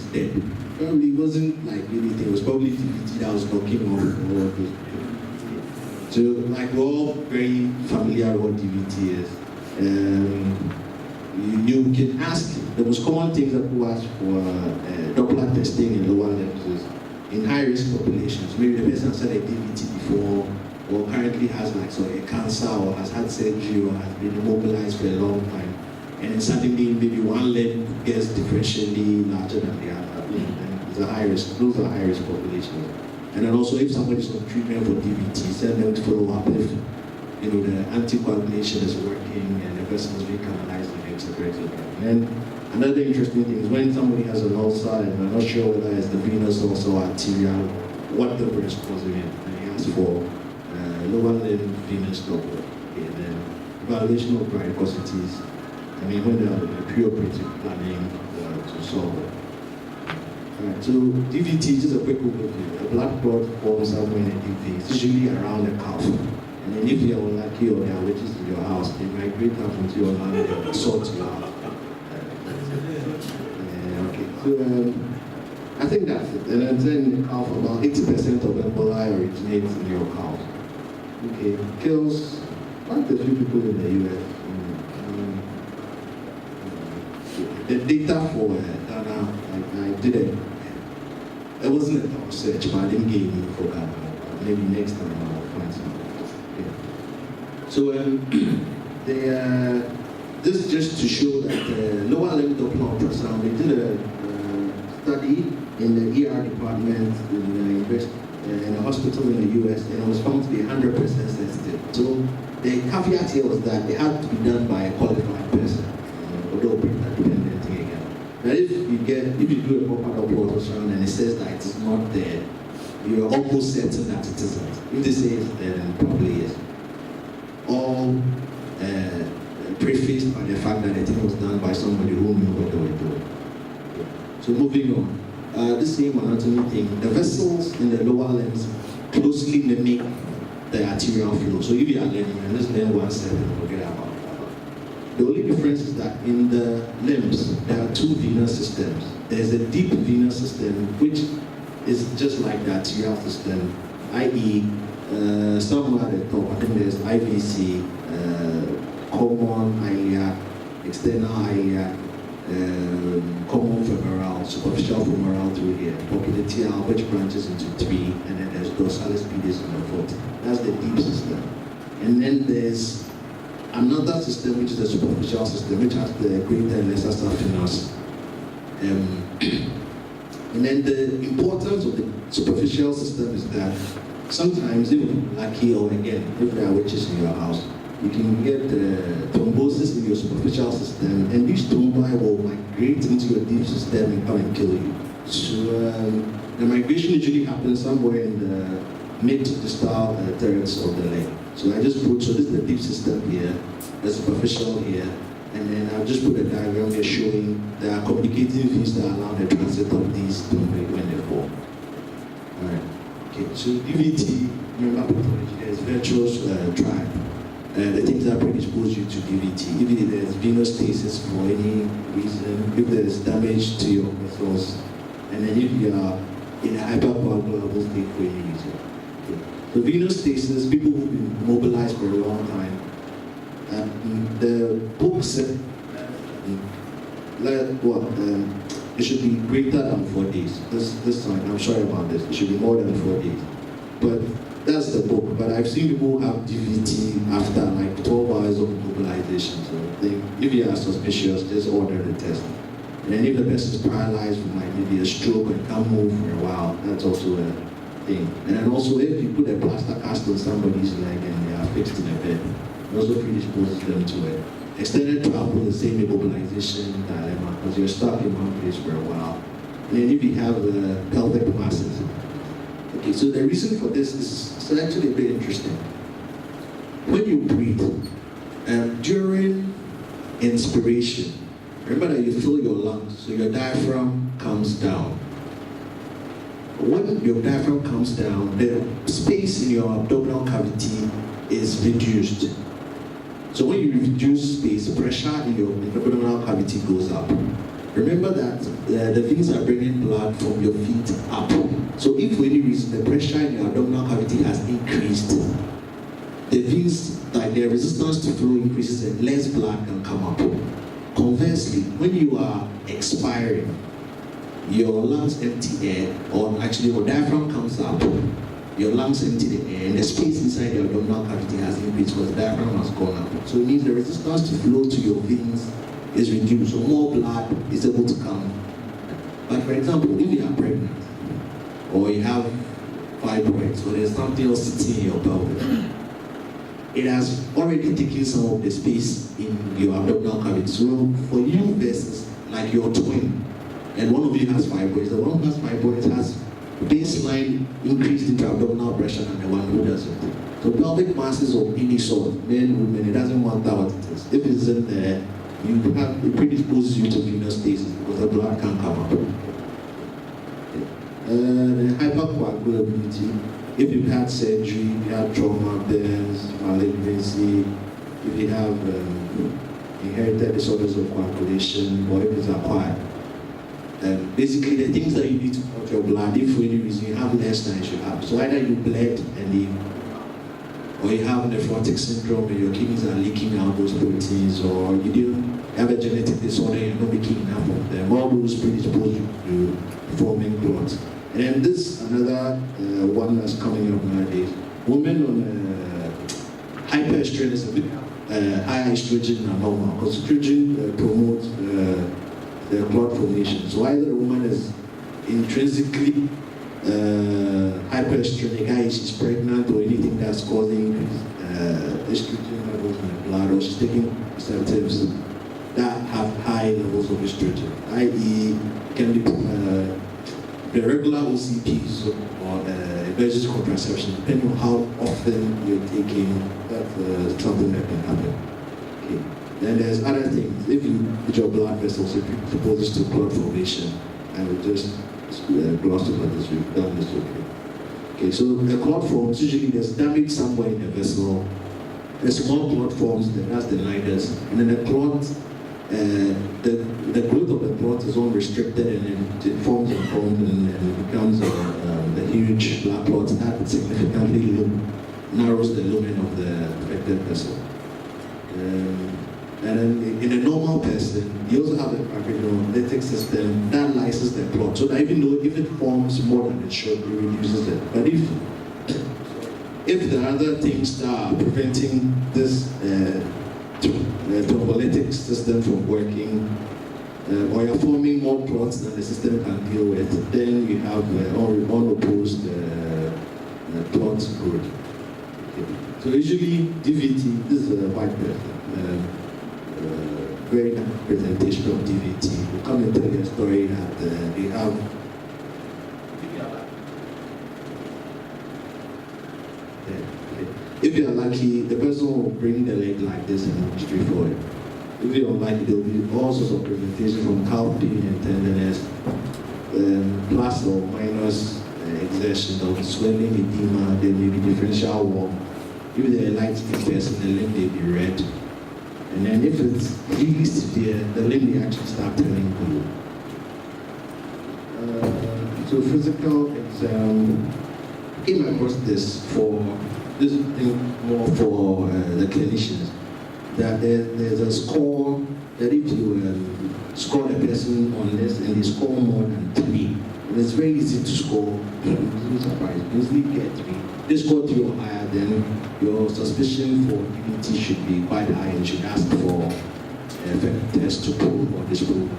is dead. Probably it wasn't like anything, it was probably DVT that was knocking off. So like we're all very familiar with what DVT is. You can ask, the most common things that people ask for Doppler testing in lower limbs is in high-risk populations. Maybe the person has had a DVT before, or currently has like a cancer, or has had surgery, or has been immobilized for a long time, and then suddenly maybe one limb gets differentially larger than the other. And it's a high risk. Those are high-risk populations. And then also, if somebody's on treatment for DVT, send them to follow up if the anticoagulation is working and the person is being canalized and etc. And another interesting thing is when somebody has an ulcer and we're not sure whether it's the venous ulcer or arterial, what the is causing it, and he asks for lower limb venous Doppler. And then evaluation of varicosities. I mean, when they're pre-operative planning to solve it. Right, so DVT, just a quick overview. A blood clot forms somewhere in a DVT. It's usually around the calf. And then if you're unlucky or there are witches in your house, they migrate up into your hand and sort you out. Okay, so I think that's it. And then in the calf, about 80% of Ebola originates in your calf. Okay, kills quite a few people in the US. The data for Ghana, I did it. It wasn't a tough search, but I didn't get any for Ghana. Maybe next time I'll find something. So this is just to show that lower limb Doppler ultrasound, they did a study in the ER department in a hospital in the US, and it was found to be 100% sensitive. So the caveat here was that it had to be done by a qualified person, although dependent thing again. Now if you do a proper Doppler ultrasound and it says that it is not there, you are almost certain that it isn't. If they say it's there, then it probably is. All prefaced by the fact that the thing was done by somebody who knew what they were doing. So moving on, this same anatomy thing, the vessels in the lower limbs closely mimic the arterial flow. So if you are learning, and let's learn 1/7, forget about that. The only difference is that in the limbs, there are two venous systems. There's a deep venous system, which is just like the arterial system, i.e., somewhere at the top, I think there's IVC, common ilia, external ilia, common femoral, superficial femoral through here, popliteal, which branches into 3, and then there's dorsalis pedis on the foot. That's the deep system. And then there's another system, which is the superficial system, which has the greater and lesser saphenous. And then the importance of the superficial system is that sometimes, if you're lucky, or again, if there are witches in your house, you can get thrombosis in your superficial system, and these thrombi will migrate into your deep system and come and kill you. So the migration usually happens somewhere in the mid-distal thirds of the leg. So I just put, so this is the deep system here, the superficial here, and then I'll just put a diagram here showing there are complicating things that allow the transit of these thrombi when they form. Alright. Okay, so DVT, remember pathology, there's virtuous tribe. The things that predispose you to DVT. If there's venous stasis for any reason, if there's damage to your vessels, and then if you are in a hypercoagulable state for any reason. Okay. So venous stasis, people who've been mobilized for a long time, the book said it should be greater than 4 days. This time, I'm sorry about this, it should be more than 4 days. But that's the book. But I've seen people have DVT after like 12 hours of mobilization. So if you are suspicious, just order the test. And then if the person is paralyzed with like maybe a stroke and can't move for a while, that's also a thing. And then also if you put a plaster cast on somebody's leg and they are fixed in a bed, it also predisposes them to it. Extended travel, the same immobilization dilemma, because you're stuck in one place for a while. And then if you have pelvic masses. Okay, so the reason for this is actually a bit interesting. When you breathe, during inspiration, remember that you fill your lungs, so your diaphragm comes down. When your diaphragm comes down, the space in your abdominal cavity is reduced. So when you reduce space, pressure in your abdominal cavity goes up. remember that the veins are bringing blood from your feet up. So if for any reason the pressure in your abdominal cavity has increased, the veins, like their resistance to flow increases and less blood can come up. Conversely, when you are expiring, your lungs empty air, or actually your diaphragm comes up, your lungs empty the air, and the space inside your abdominal cavity has increased because the diaphragm has gone up. So it means the resistance to flow to your veins is reduced, so more blood is able to come. But for example, if you are pregnant, or you have fibroids, or there's something else sitting in your pelvis, it has already taken some of the space in your abdominal cavity. So for you versus like your twin, and one of you has fibroids, the one who has fibroids has baseline increased into abdominal pressure than the one who doesn't. So pelvic masses of any sort, men, women, it doesn't matter what it is. If it isn't there, it predisposes you to venous stasis because the blood can't come up. The hypercoagulability, if you've had surgery, if you had trauma, burns, malignancy, if you have inherited disorders of coagulation, or if it's acquired. Basically, the things that you need to cut your blood, if for any reason you have less than you should have. So either you bled and leave, or you have nephrotic syndrome and your kidneys are leaking out those proteins, or you do have a genetic disorder and you're not making enough of them. All those predispose you to forming clots. And this another one that's coming up nowadays. Women on hyperestrogenism, high estrogen are normal because estrogen promotes the clot formation. So either the woman is intrinsically hyperestrogenic, i.e. she's pregnant, or anything that's causing estrogen levels in the blood, or she's taking preservatives that have high levels of estrogen, i.e. can be the regular OCPs or emergency contraception, depending on how often you're taking, that's something that can happen. Okay. Then there's other things. If you put your blood vessels, if it proposes to clot formation, I will just gloss over this. We've done this already. Okay, so the clot forms, usually there's damage somewhere in the vessel. The small clot forms, that's the nidus, and then the clot, the growth of the clot is unrestricted, and then it forms and forms, and it becomes a huge black clot that significantly narrows the lumen of the affected vessel. And then in a normal person, you also have a granulolytic system that lyses the clot, so that even though if it forms more than it should, it reduces it. But if there are other things that are preventing this thrombolytic system from working, or you're forming more clots than the system can deal with, then you have unopposed clot growth. Okay. So usually DVT, this is a white person. Very kind of presentation of DVT. We'll come and tell you a story that they have. If you are lucky, the person will bring the leg like this and straight forward. If you're unlucky, there will be all sorts of presentation from calf pain and tenderness, plus or minus exertion, there will be swelling, edema, there may be differential warmth. If they're a light-skinned person, the limb may be red. And then if it's really severe, the limb may actually start turning blue. So physical exam, came across this thing more for the clinicians, that there's a score that if you score the person on this and they score more than 3, and it's very easy to score, I'm surprised, you easily get 3. They score 3 or higher, then your suspicion for DVT should be quite high and should ask for a test to prove or disprove.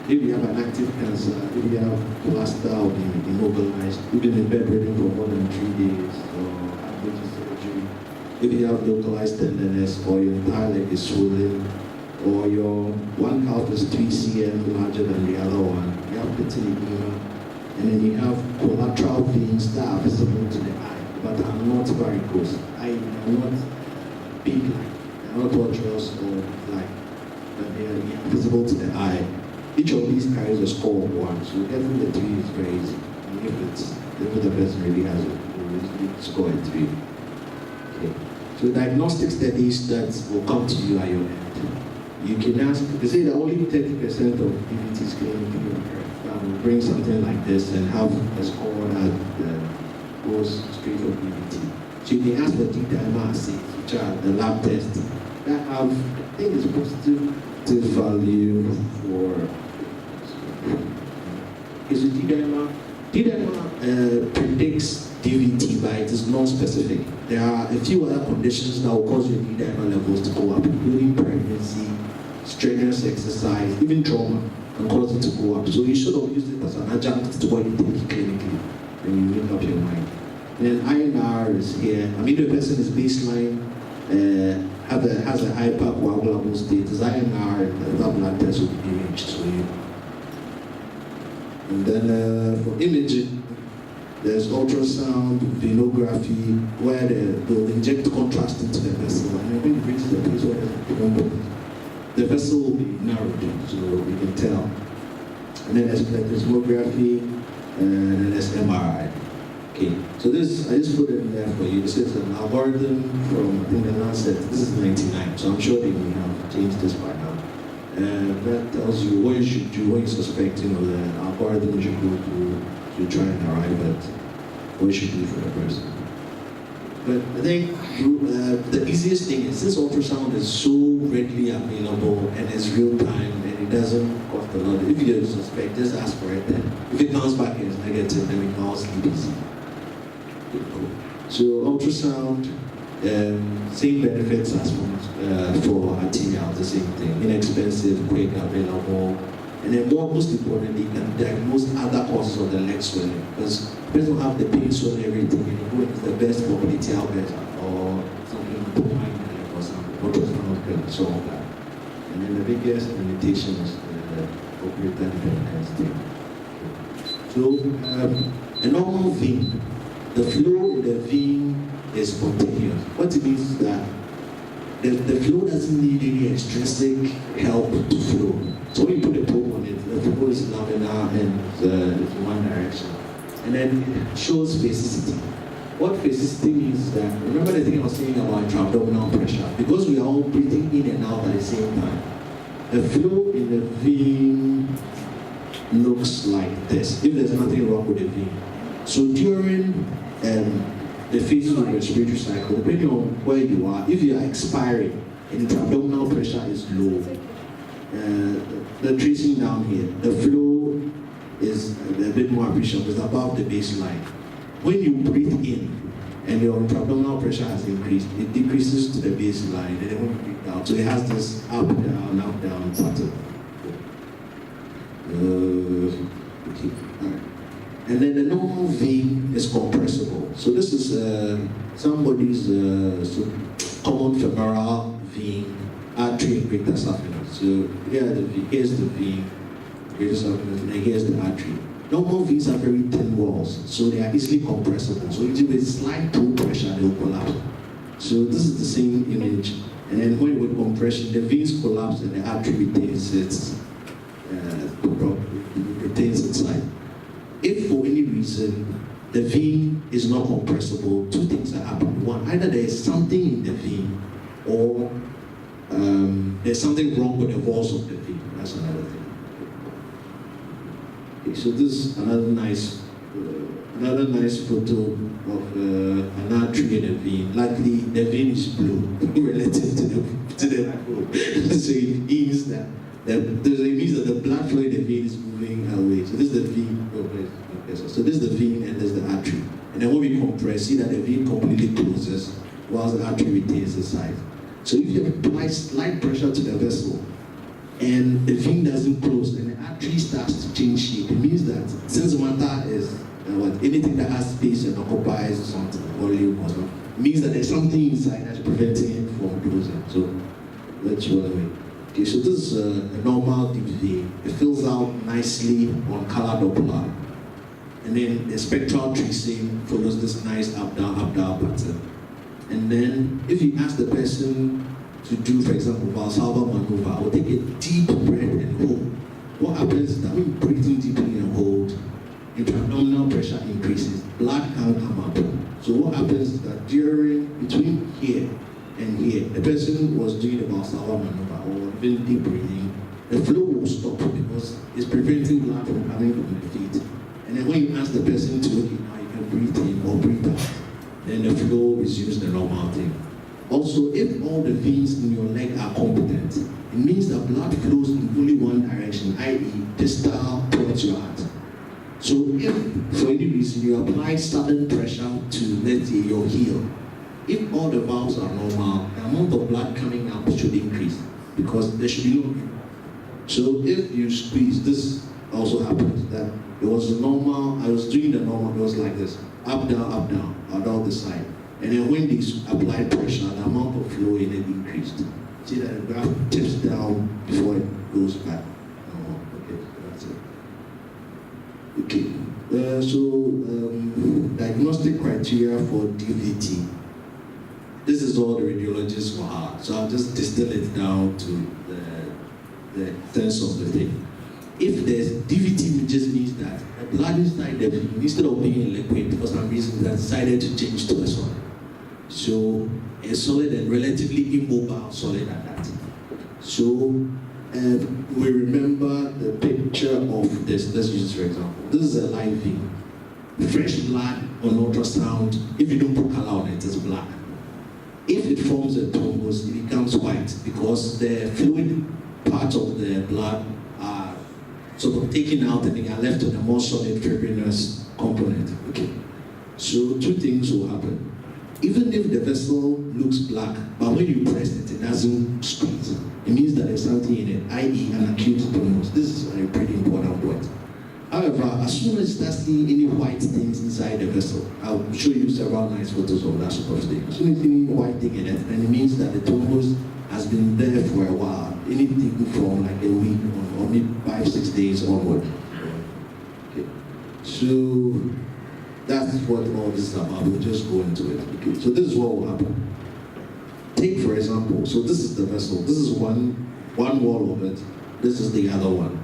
If you have an active cancer, if you have plaster or immobilized, you've been in bedridden for more than 3 days, or surgery, if you have localized tenderness, or your entire leg is swollen, or your one calf is 3 cm larger than the other one, you have pitting edema, and then you have collateral veins that are visible to the eye, but are not varicose. They are not big like, they are not tortuous or like, but they are visible to the eye. Each of these carries a score of 1, so getting the 3 is very easy. And if the person really has it, you score a 3. Okay. So diagnostic studies that will come to you at your end. you can ask, they say that only 30% of DVT is clinically occurred. Bring something like this and have a score that goes straight from DVT. So you can ask for D-dimer assays, which are the lab tests that have, I think it's positive value for, is it D-dimer? D-dimer predicts DVT, but it is non-specific. There are a few other conditions that will cause your D-dimer levels to go up, including pregnancy, strenuous exercise, even trauma can cause it to go up. So you should have used it as an adjunct to what you take clinically when you make up your mind. And then INR is here. I mean, the person is baseline, has a hypercoagulable status. INR and that blood test will be imaged. So and then for imaging, there's ultrasound, venography, where they'll inject contrast into the vessel. And when you reach the place where the vessel will be narrowed, so we can tell. And then there's plethysmography, and then there's MRI. Okay, so this, I just put it in there for you. This is an algorithm from, I think, the Lancet. This is 99, so I'm sure they may have changed this by now. That tells you what you should do, what you suspect, the algorithm you should go through to try and arrive at what you should do for the person. But I think the easiest thing is this ultrasound is so readily available and it's real time and it doesn't cost a lot. If you suspect, just ask for it. Then if it comes back as negative, then we can all sleep easy. So ultrasound, same benefits as for arterial, the same thing. Inexpensive, quick, available, and then most importantly, you can diagnose other causes of the leg swelling because people don't have the pain swelling everything. And you go into the best mobility outlet or something behind the leg or something. Ultrasound can solve that. And then the biggest limitation is the operator dependency. So a normal vein, the flow in the vein is spontaneous. What it means is that the flow doesn't need any extrinsic help to flow. So when you put a probe on it, the flow is laminar and it's in one direction. And then it shows spasticity. What spasticity means is that, remember the thing I was saying about intra-abdominal pressure? Because we are all breathing in and out at the same time, the flow in the vein looks like this, if there's nothing wrong with the vein. So during the phase of the respiratory cycle, depending on where you are, if you are expiring and intra-abdominal pressure is low, the tracing down here, the flow is a bit more appreciable, it's above the baseline. When you breathe in and your intra-abdominal pressure has increased, it decreases to the baseline, and then when you breathe out, so it has this up, down pattern. Okay. All right. And then the normal vein is compressible. So this is somebody's common femoral vein, artery and greater saphenous. So here's the vein, greater saphenous, and here's the artery. Normal veins are very thin walls, so they are easily compressible. So if with slight toe pressure, they will collapse. So this is the same image. And then when with compression, the veins collapse and the artery retains its side. If for any reason the vein is not compressible, two things are happening. One, either there is something in the vein or there's something wrong with the walls of the vein. That's another thing. Okay, so this is another nice photo of an artery in a vein. Likely the vein is blue relative to the probe. So it means that the blood flow in the vein is moving away. So this is the vein. So this is the vein and this is the artery. And then when we compress, see that the vein completely closes whilst the artery retains the size. So if you apply slight pressure to the vessel and the vein doesn't close and the artery starts to change shape, it means that since matter is anything that has space and occupies something, volume or something, it means that there's something inside that's preventing it from closing. So let's roll away. Okay, so this is a normal deep vein. It fills out nicely on color Doppler. And then the spectral tracing follows this nice up-down pattern. And then if you ask the person to do, for example, Valsalva maneuver, or take a deep breath and hold, what happens is that when you breathe in deeply and hold, intra-abdominal pressure increases, blood can't come up. So what happens is that between here and here, the person was doing the Valsalva maneuver, or even deep breathing, the flow will stop because it's preventing blood from coming from the feet. And then when you ask the person to, okay, now you can breathe in or breathe out, then the flow resumes the normal thing. Also, if all the veins in your leg are competent, it means that blood flows in only one direction, i.e. distal towards your heart. So if, for any reason, you apply sudden pressure to, let's say, your heel, if all the valves are normal, the amount of blood coming out should increase because there should be no. So if you squeeze, this also happens, that it was normal, I was doing the normal, it was like this, up, down, down the side. And then when they applied pressure, the amount of flow in it increased. See that the graph tips down before it goes back. Okay, that's it. Okay, diagnostic criteria for DVT. This is all the radiologists will have. So I'll just distill it down to the sense of the thing. If there's DVT, it just means that the blood inside the vein, instead of being in liquid, for some reason, they decided to change to a solid. So a solid and relatively immobile solid at that. So we remember the picture of this. Let's use this for example. This is a live vein. Fresh blood on ultrasound, if you don't put color on it, it's black. If it forms a thrombus, it becomes white because the fluid parts of the blood are sort of taken out and they are left with a more solid fibrinous component. Okay. So two things will happen. Even if the vessel looks black, but when you press it, it doesn't squeeze. It means that there's something in it, i.e. an acute thrombus. This is a pretty important point. However, as soon as you start seeing any white things inside the vessel, I'll show you several nice photos of that sort of thing. As soon as you see any white thing in it, then it means that the thrombus has been there for a while. Anything from like a week or maybe 5-6 days onward. Okay. So that's what all this is about. We'll just go into it. Okay. So this is what will happen. Take for example, so this is the vessel. This is one wall of it. This is the other one.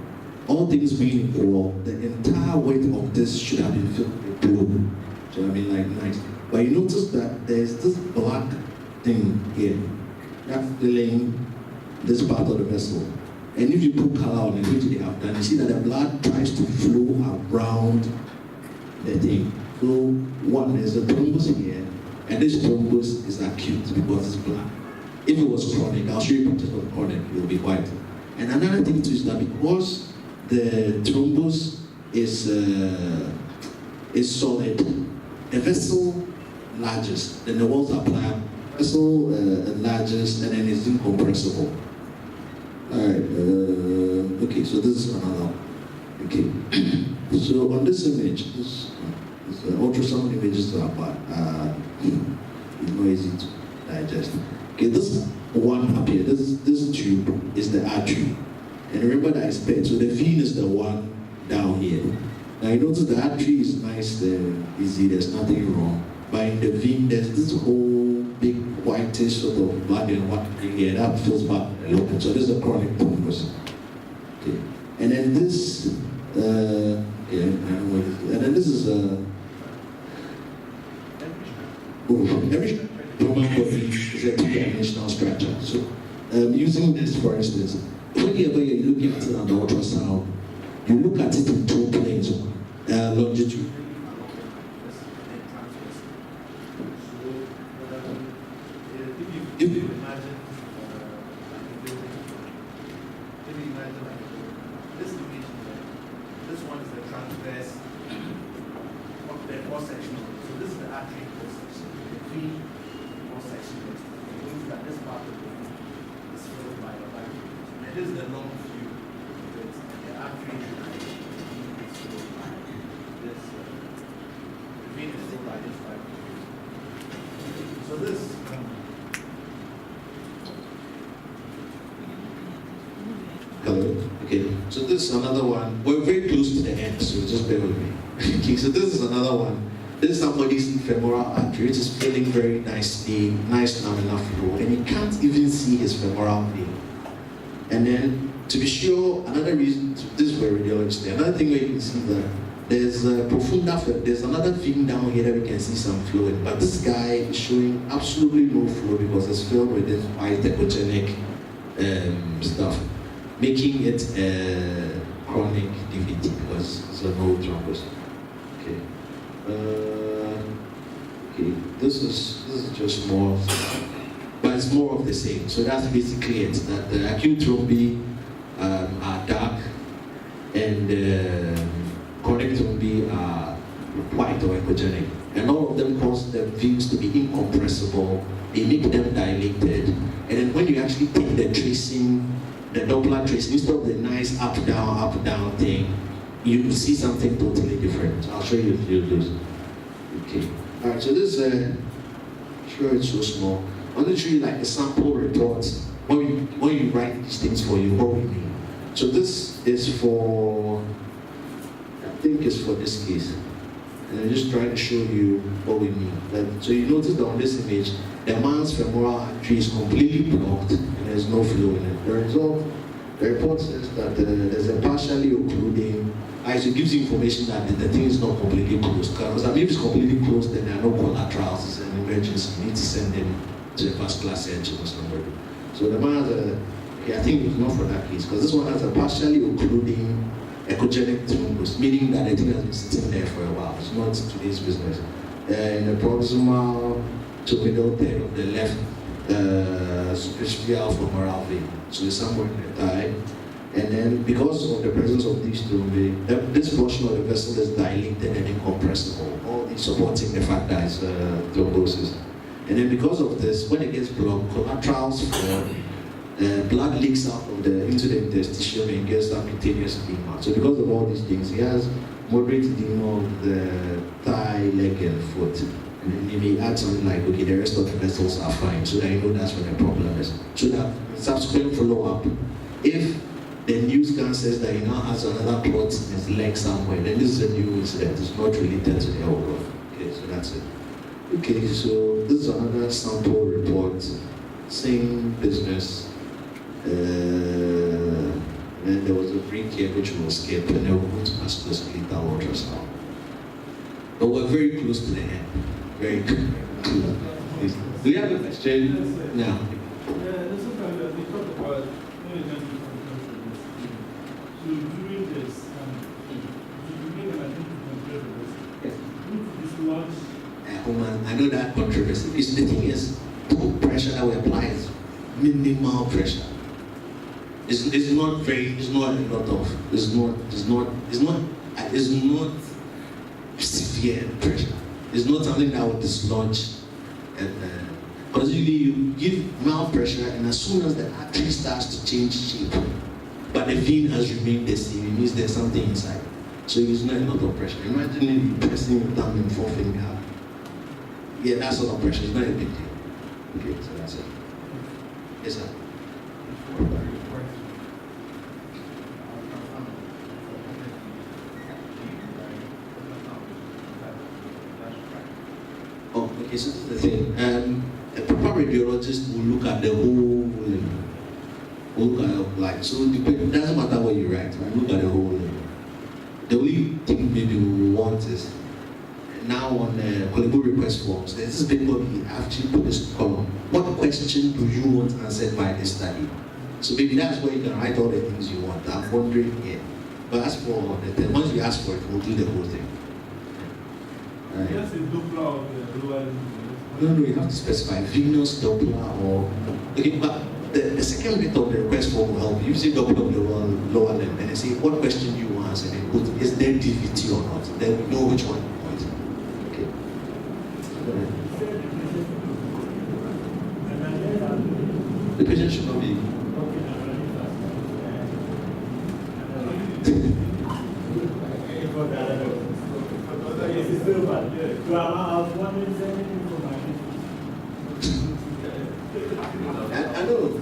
All things being equal, the entire weight of this should have been filled with blue. So I mean, like nice. But you notice that there's this black thing here that's filling this part of the vessel. And if you put color on it, which they have done, you see that the blood tries to flow around the thing. So one, there's a thrombus here, and this thrombus is acute because it's black. If it was chronic, I'll show you pictures of chronic, it will be white. And another thing too is that because the thrombus is solid, the vessel largest, then the walls are pliable, vessel largest, and then it's incompressible. Alright, okay, so this is another one. Okay, so on this image, this ultrasound images are bad. It's not easy to digest. Okay, this one up here, this tube is the artery. And remember that I said, so the vein is the one down here. Now you notice the artery is nice, easy, there's nothing wrong. But in the vein, there's this whole big whitish sort of blood and what here that fills back a little bit. So this is a chronic thrombus. Okay. And then this, and then this is every human body is a three-dimensional structure. So using this for instance, whenever you're looking at it on the ultrasound, you look at it in two planes, longitude. If you imagine, this image, this one is the transverse of the cross-section. So this is the artery cross-section, the vein cross-section. It means that this part of the vein is filled by the artery. And this is the long view of it, and the artery is filled by this. The vein is filled by this part. So this. Okay, so this is another one. We're very close to the end, so just bear with me. Okay, so this is another one. This is somebody's femoral artery, which is feeling very nicely, nice laminar flow, and you can't even see his femoral vein. And then, to be sure, another reason, this is where radiologists, another thing where you can see that there's a profunda, there's another vein down here that we can see some flow in, but this guy is showing absolutely no flow because it's filled with this white echogenic stuff, making it a chronic DVT because it's a no thrombus. Okay. Okay. This is just more, but it's more of the same. So that's basically it. That the acute thrombi are dark, and chronic thrombi are white or echogenic, and all of them cause the veins to be incompressible. They make them dilated, and then when you actually take the tracing, the Doppler tracing, instead of the nice up down thing, you see something totally different. I'll show you this. Okay. All right. So this sure it's so small. I'm going to show you like a sample report when you write these things for you, what we mean. So this is for, I think it's for this case. And I'm just trying to show you what we mean. So you notice that on this image, the man's femoral artery is completely blocked and there's no flow in it. The report says that there's a partially occluding, so it gives you information that the thing is not completely closed. Because if it's completely closed, then there are no collaterals. It's an emergency. You need to send them to the vascular surgeon or somebody. So the man has I think it's not for that case, because this one has a partially occluding echogenic thrombus, meaning that the thing has been sitting there for a while. It's not today's business. In the proximal to middle third of the left superficial femoral vein. So it's somewhere in the thigh. And then because of the presence of these thrombi, this portion of the vessel is dilated and incompressible, all these supporting the fact that it's thrombosis. And then because of this, when it gets blocked, collaterals form, blood leaks out of into the interstitium and gets subcutaneous edema. So because of all these things, he has moderate edema of the thigh, leg, and foot. And then you may add something like, okay, the rest of the vessels are fine, so that you know that's where the problem is. So that subsequent follow-up, if the new scan says that he now has another clot in his leg somewhere, then this is a new incident. It's not related to the overall. Okay, so that's it. Okay, so this is another sample report, same business. And there was a break here which will skip, and then we'll go to musculoskeletal ultrasound. But we're very close to the end. Very close. Do you have a question? Yes, there's something we talked about when it comes to controversies. So during this, you made an attempt to controversies. Yes. Which dislodge. I know that controversy. Because the thing is, the pressure that we apply is minimal pressure. It's not a lot of. It's not severe pressure. It's not something that would dislodge. Because usually you give mild pressure, and as soon as the artery starts to change shape, but the vein has remained the same, it means there's something inside. So it's not a lot of pressure. Imagine you pressing your thumb and forefinger. Yeah, that sort of pressure is not a big deal. Okay, so that's it. Yes, sir. Oh, okay, so this is the thing. A proper radiologist will look at the whole limb. Will look at so it doesn't matter what you write, we look at the whole limb. The only thing maybe we want is now on the clinical request forms, there's this bit where we actually put this column. What question do you want answered by this study? So maybe that's where you can write all the things you want. I'm wondering here. But as for once you ask for it, we'll do the whole thing. Just a Doppler of the lower limb. No, you have to specify venous Doppler or okay, but the second bit of the request form will help you. Say Doppler of the lower limb and they say what question you want and then put is there DVT or not? Then we know which one you want. Okay. The patient should not be.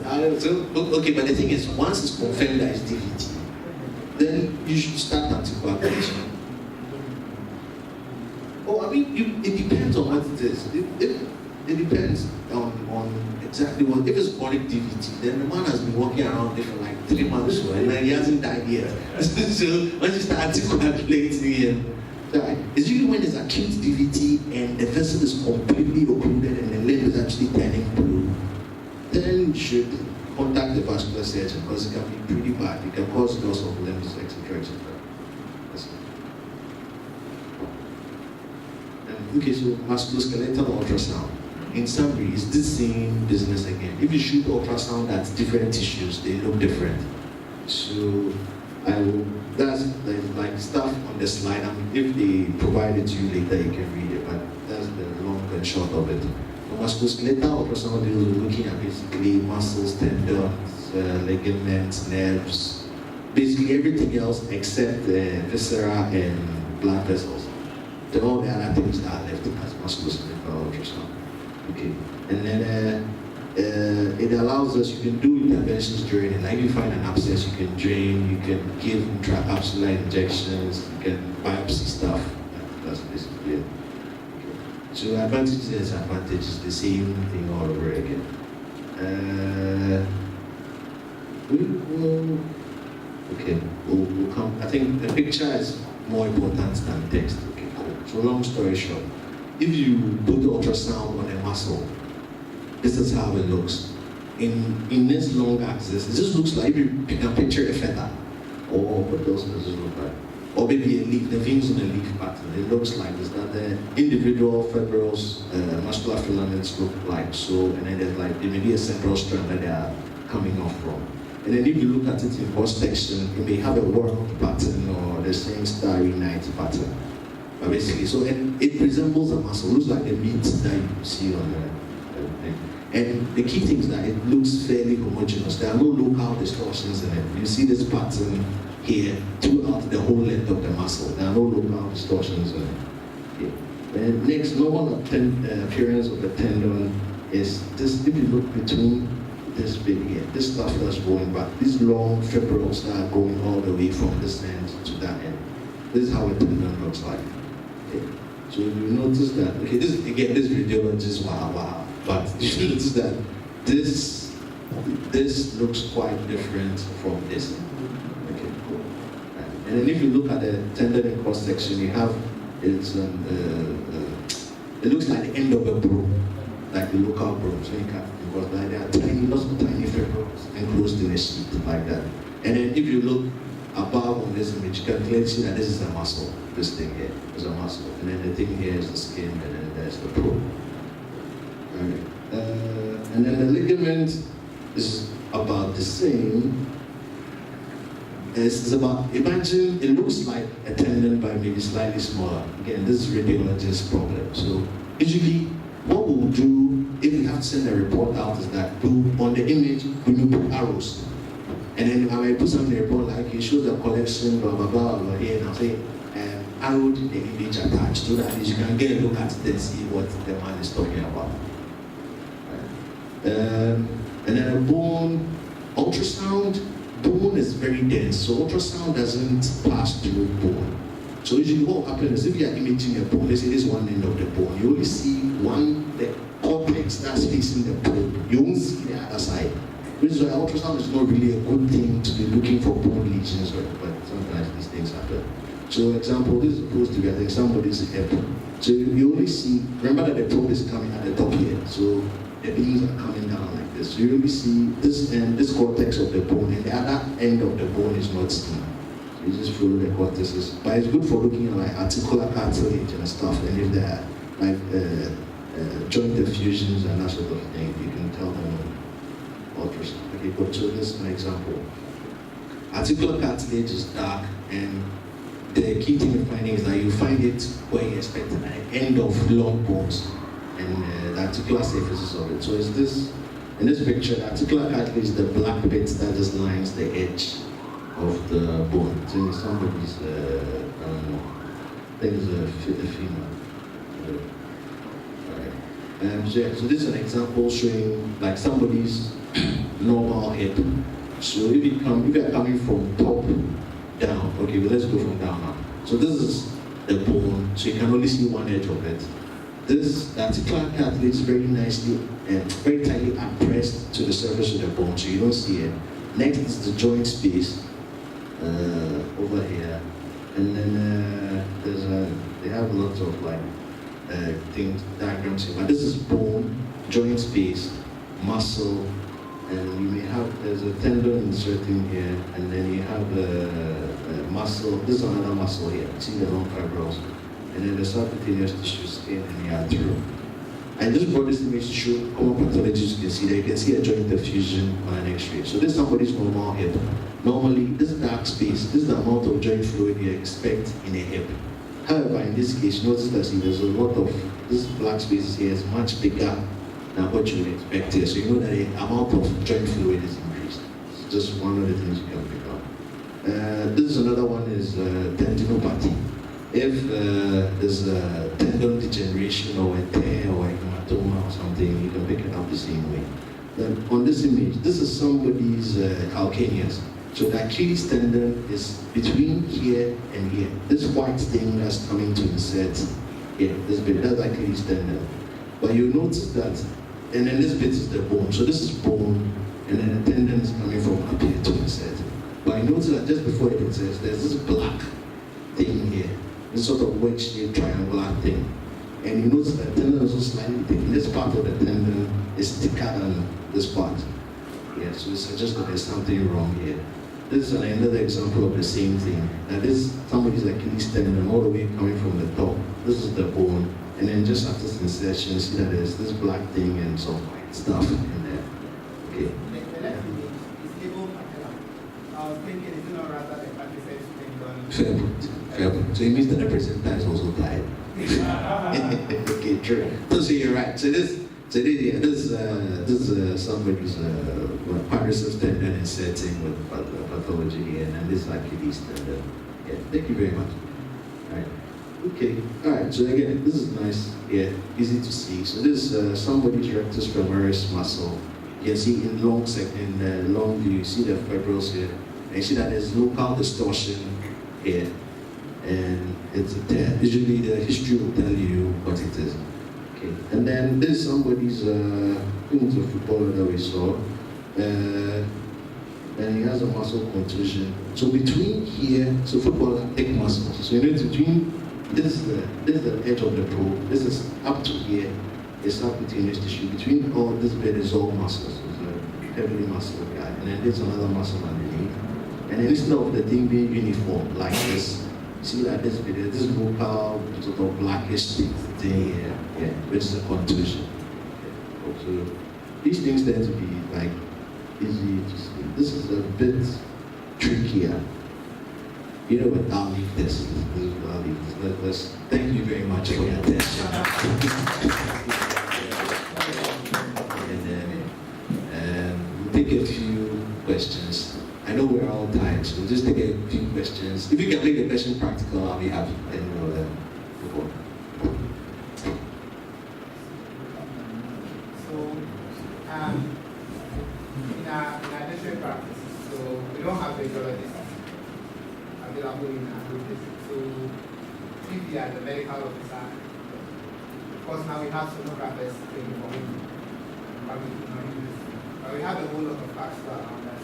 I know. So, okay, but the thing is, once it's confirmed that it's DVT, then you should start anticoagulation. Oh, I mean, it depends on what it is. It depends on exactly what. If it's chronic DVT, then the man has been walking around there for like 3 months, and then he hasn't died yet. So once you start anticoagulating him, it's usually when there's acute DVT and the vessel is completely occluded and the limb is actually turning blue. Then you should contact the vascular surgeon because it can be pretty bad. It can cause loss of limbs, etc., etc. Okay, so musculoskeletal ultrasound. In summary, it's the same business again. If you shoot ultrasound at different tissues, they look different. So that's like stuff on the slide. I mean, if they provide it to you later, you can read it, but that's the long and short of it. For musculoskeletal ultrasound, you're looking at basically muscles, tendons, ligaments, nerves, basically everything else except viscera and blood vessels. Then all the other things that are left as musculoskeletal ultrasound. Okay, and then it allows us, you can do interventions during it. Like if you find an abscess, you can drain, you can give intracapsular injections, you can biopsy stuff. That's basically it. Okay. So advantages and disadvantages, the same thing all over again. We'll come. I think the picture is more important than text. Okay, cool. So long story short, if you put the ultrasound on a muscle, this is how it looks. In this long axis, it just looks like, if you can picture a feather, or what else does it look like? Or maybe a leaf, the veins on a leaf pattern. It looks like this, that the individual fibrous muscular filaments look like so, and then there's like, there may be a central strand that they are coming off from. And then if you look at it in cross section, it may have a world pattern or the same starry night pattern. But basically, so it resembles a muscle. It looks like the meat that you see on the thing. And the key thing is that it looks fairly homogeneous. There are no local distortions in it. You see this pattern here throughout the whole length of the muscle. There are no local distortions in it. Okay. And next, normal appearance of the tendon is this. If you look between this bit here, this stuff that's going back, these long fibrils that are going all the way from this end to that end. This is how a tendon looks like. Okay. So you notice that, okay, this radiologist, wow. But you notice that this looks quite different from this. Okay, cool. And then if you look at the tendon in cross section, you have it looks like the end of a broom, like the local broom. So you can, because like there are lots of tiny fibrils enclosed in a sheet like that. And then if you look above on this image, you can clearly see that this is a muscle. This thing here is a muscle, and then the thing here is the skin, and then there's the probe. Okay. And then the ligament is about the same. It's about, imagine it looks like a tendon but maybe slightly smaller. Again, this is radiologist's problem. So usually what we'll do if we have to send a report out is that on the image we will put arrows. And then I might put something in the report like it shows the collection, blah blah blah here, and I'll say arrowed the image attached so that you can get a look at it and see what the man is talking about. And then a bone, ultrasound, bone is very dense, so ultrasound doesn't pass through bone. So usually what will happen is if you are imaging a bone, let's say this one end of the bone, you only see the cortex that's facing the bone, you won't see the other side. Which is why ultrasound is not really a good thing to be looking for bone lesions, but sometimes these things happen. So example, this is supposed to be, I think, somebody's hip. So you only see, remember that the probe is coming at the top here, so the beams are coming down like this. So you only see this end, this cortex of the bone, and the other end of the bone is not seen. So you just follow the cortices. But it's good for looking at like articular cartilage and stuff, and if there are like joint effusions and that sort of thing, you can tell them on ultrasound. Okay, but so this is an example. Articular cartilage is dark, and the key thing we're finding is that you find it where you expect at the end of long bones and the articular surfaces of it. So is this, in this picture, the articular cartilage is the black bit that just lines the edge of the bone. So in somebody's, I think it's a female. So this is an example showing like somebody's normal hip. So if you are coming from top down, okay, well, let's go from down now. So this is the bone, so you can only see one edge of it. The articular cartilage is very nicely and very tightly pressed to the surface of the bone, so you don't see it. Next is the joint space over here, and then they have lots of like diagrams here. But this is bone, joint space, muscle, And you may have, there's a tendon inserting here, and then you have a muscle. This is another muscle here. See the long fibrils. And then the subcutaneous tissue skin and the arterial. I just brought this image to show common pathologies you can see there. You can see a joint effusion on an X-ray. So this is somebody's normal hip. Normally, this dark space, this is the amount of joint fluid you expect in a hip. However, in this case, notice that there's a lot of, this black space here is much bigger than what you would expect here. So you know that the amount of joint fluid is increased. It's just one of the things you can pick up. This is another one is tendinopathy. If there's a tendon degeneration or a tear or a hematoma or something, you can pick it up the same way. Then on this image, this is somebody's calcaneus. So the Achilles tendon is between here and here. This white thing that's coming to insert here, this bit, that's Achilles tendon. But you notice that, and then this bit is the bone. So this is bone, and then the tendon is coming from up here to insert. But you notice that just before it inserts, there's this black thing here. This sort of wedge-shaped triangular thing. And you notice that the tendon is also slightly thick. This part of the tendon is thicker than this part. Yeah, so it suggests that there's something wrong here. This is another example of the same thing. Now this, somebody's Achilles tendon all the way coming from the top. This is the bone. And then just after this insertion, you see that there's this black thing and some white stuff in there. Okay. The left image is able patella. I was thinking, is it not rather the quadriceps tendon? Fair point. Fair point. So it means that the presenter is also tired. Okay, true. So you're right. So this is somebody's quadriceps tendon inserting with pathology here, and this is Achilles tendon. Yeah, thank you very much. All right. Okay. All right. So again, this is nice. Yeah, easy to see. So this is somebody's rectus femoris muscle. You can see in long view, you see the fibrils here, and you see that there's local distortion here. And it's a tear. Usually the history will tell you what it is. Okay. And then this is somebody's, I think it's a footballer that we saw. And he has a muscle contusion. So between here, so footballer thick muscles. So you know between this is the edge of the probe. This is up to here. It's subcutaneous tissue. Between all this bit is all muscles. It's a heavily muscle guy. And then there's another muscle underneath. And then instead of the thing being uniform like this, see that this video, this local sort of blackish thing here, yeah, which is a contusion. Okay. So these things tend to be like easy to see. This is a bit trickier. You know what I'll leave this. This is what I'll leave this. Thank you very much for your attention. And we'll take a few questions. I know we're all tired, so we'll just take a few questions. If you can make the question practical, I'll be happy. And before. So, in our lecture practice, so we don't have radiologists available in our group. So, if you are the medical officer, of course now we have sonographers training for him, but we have a whole lot of facts around that.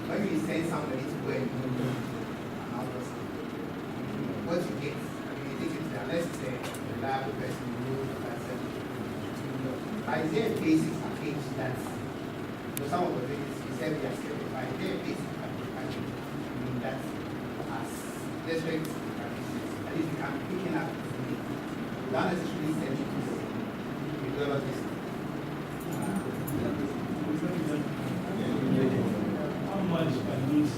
When you send somebody to go and do an ultrasound, what you get, I mean, you take it to the unless it's a reliable person who knows what I said. But is there a basic package that's, some of the things you said we are certified, is there a basic package? I mean, that's as desperate practices, at least you can pick it up easily, without necessarily sending to radiologists. Much I need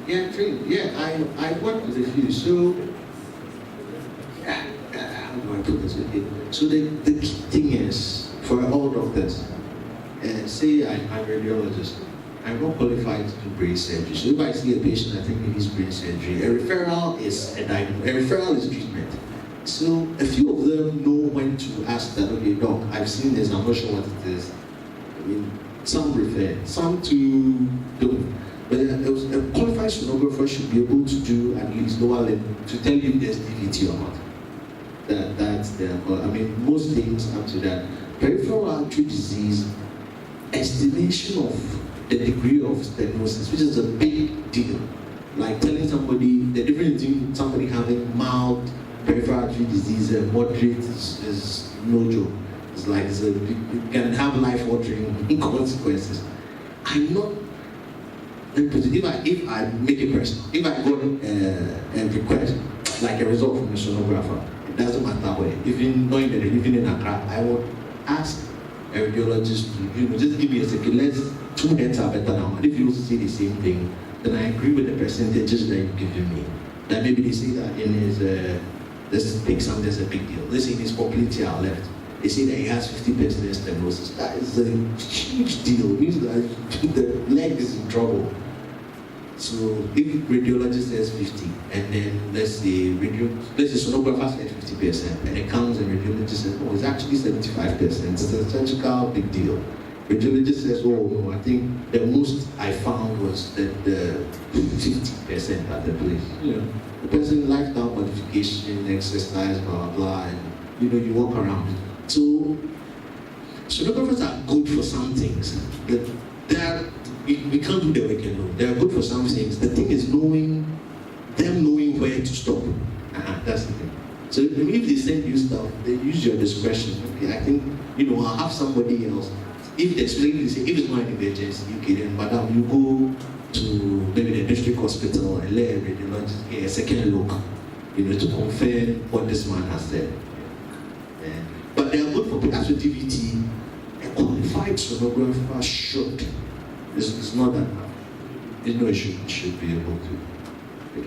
Yeah, training. Yeah, I work with a few. So, how do I put this? Okay. So the key thing is for all doctors. Say I'm a radiologist. I'm not qualified to do brain surgery. So if I see a patient, I think he needs brain surgery. A referral is treatment. So a few of them know when to ask that, okay, doc, I've seen this, I'm not sure what it is. I mean, some refer, some to don't. But a qualified sonographer should be able to do at least lower level to tell you if there's DVT or not. That's their, I mean, most things up to that. Peripheral artery disease, estimation of the degree of stenosis, which is a big deal. Like telling somebody the difference between somebody having mild peripheral cardiomyopathy disease, moderate is no joke. It's like it can have life-altering consequences. I'm not. If I make a person, if I got a request, like a result from a sonographer, it doesn't matter where. Even knowing that they're living in Accra, I would ask a radiologist to, just give me a second. Let's 2 heads are better now. And if you see the same thing, then I agree with the percentages that you've given me. That maybe they say that in his, let's pick something that's a big deal. Let's say in his popliteal left, they say that he has 50% stenosis. That is a huge deal. It means that the leg is in trouble. So if radiologist says 50, and then let's say sonographer says 50%, and it comes and radiologist says, oh, it's actually 75%. It's a surgical big deal. Radiologist says, oh no, I think the most I found was that the 50% at the place. The person lifestyle modification, exercise, blah blah blah, and you walk around. So sonographers are good for some things, but we can't do the work alone. They are good for some things. The thing is knowing where to stop. That's the thing. So if they send you stuff, they use your discretion. Okay, I think I'll have somebody else. If it's not an emergency, okay, then madam, you go to maybe the district hospital and let a radiologist get a second look, to confirm what this man has said. But they are good for people. As with DVT, a qualified sonographer should. It's not that. It should be able to. The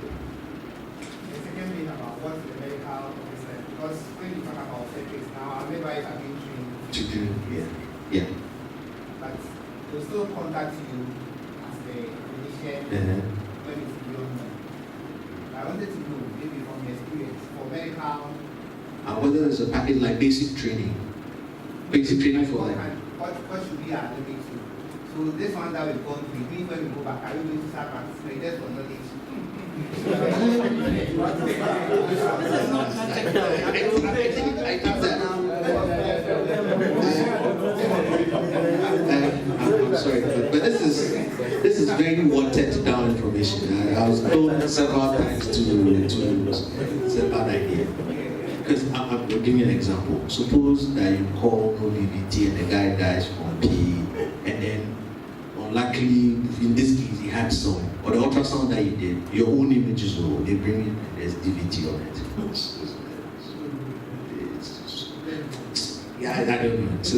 second thing about what's the medical officer, because when you talk about surgeries now, our midwives are being trained To do, yeah. But they'll still contact you as the clinician when it's beyond them. I wanted to know, maybe from your experience, for medical. Whether there's a package like basic training. Basic training for like. What should we are looking to? So this one that we've gone through, when we go back, are you going to start participating just for knowledge? I'm sorry, but this is very watered down information. I was told several times to it's a bad idea. Because I'll give you an example. Suppose that you call no DVT and the guy dies from P, and then unluckily in this case he had some, or the ultrasound that you did, your own images will they bring it and there's DVT on it. I don't know. So,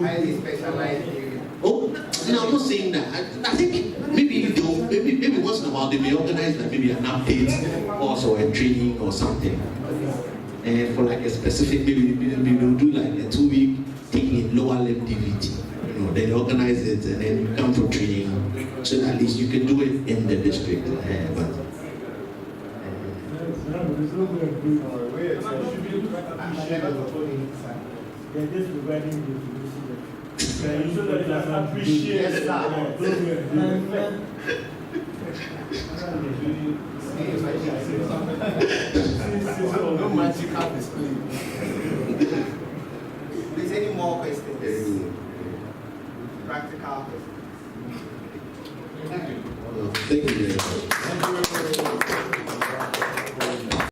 Highly specialized area. oh, no, I'm not saying that. I think maybe once in a while they may organize like maybe an update also a training or something. And for like a specific, maybe they'll do like a 2-week thing in lower limb DVT. They organize it and then you come for training, so at least you can do it in the district. No magical display. Is any more questions? Practical questions. Thank you very much.